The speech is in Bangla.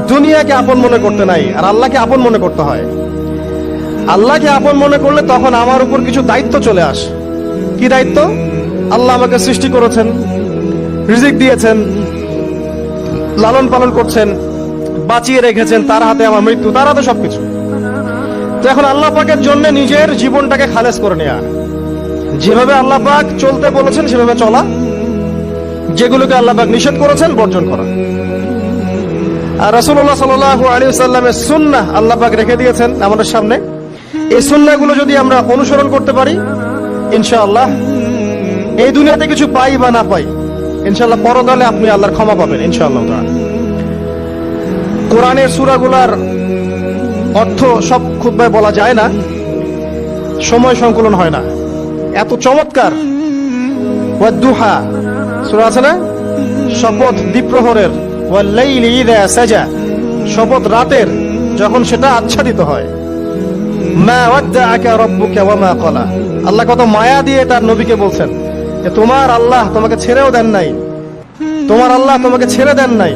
দুনিয়াকে আপন মনে করতে নাই, আর আল্লাহকে আপন মনে করতে হয়। আল্লাহকে আপন মনে করলে তখন আমার উপর কিছু দায়িত্ব চলে আসে। কি দায়িত্ব? আল্লাহ আমাকে সৃষ্টি করেছেন, রিজিক দিয়েছেন, লালন পালন করছেন, বাঁচিয়ে রেখেছেন, তার হাতে আমার মৃত্যু, তার হাতে সবকিছু। তো এখন আল্লাহ পাকের জন্য নিজের জীবনটাকে খালেজ করে নেওয়া, যেভাবে আল্লাহ পাক চলতে বলেছেন সেভাবে চলা, যেগুলোকে আল্লাহ পাক নিষেধ করেছেন বর্জন করা। আর রাসূলুল্লাহ সাল্লাল্লাহু আলাইহি ওয়াসাল্লামের সুন্নাহ আল্লাহ পাক রেখে দিয়েছেন আমাদের সামনে। এই সুন্নাহগুলো যদি আমরা অনুসরণ করতে পারি, ইনশাআল্লাহ এই দুনিয়াতে কিছু পাই বা না পাই, ইনশাআল্লাহ পরকালে আপনি আল্লাহর ক্ষমা পাবেন ইনশাআল্লাহ তাআলা। কোরআনের সূরাগুলোর অর্থ সব খুতবায় বলা যায় না, সময় সংকলন হয় না। এত চমৎকার ওয়াদ-দুহা সূরা আছে না, শপথ দ্বিপ্রহরের, ওয়াল-লাইলি ইযা সাজা, শপথ রাতের যখন সেটা আচ্ছাদিত হয়। মা ওয়াদ্দাআকা রাব্বুকা ওয়া মা ক্বালা, আল্লাহ কত মায়া দিয়ে তার নবীকে বলছেন যে তোমার আল্লাহ তোমাকে ছেড়েও দেন নাই, তোমার আল্লাহ তোমাকে ছেড়ে দেন নাই,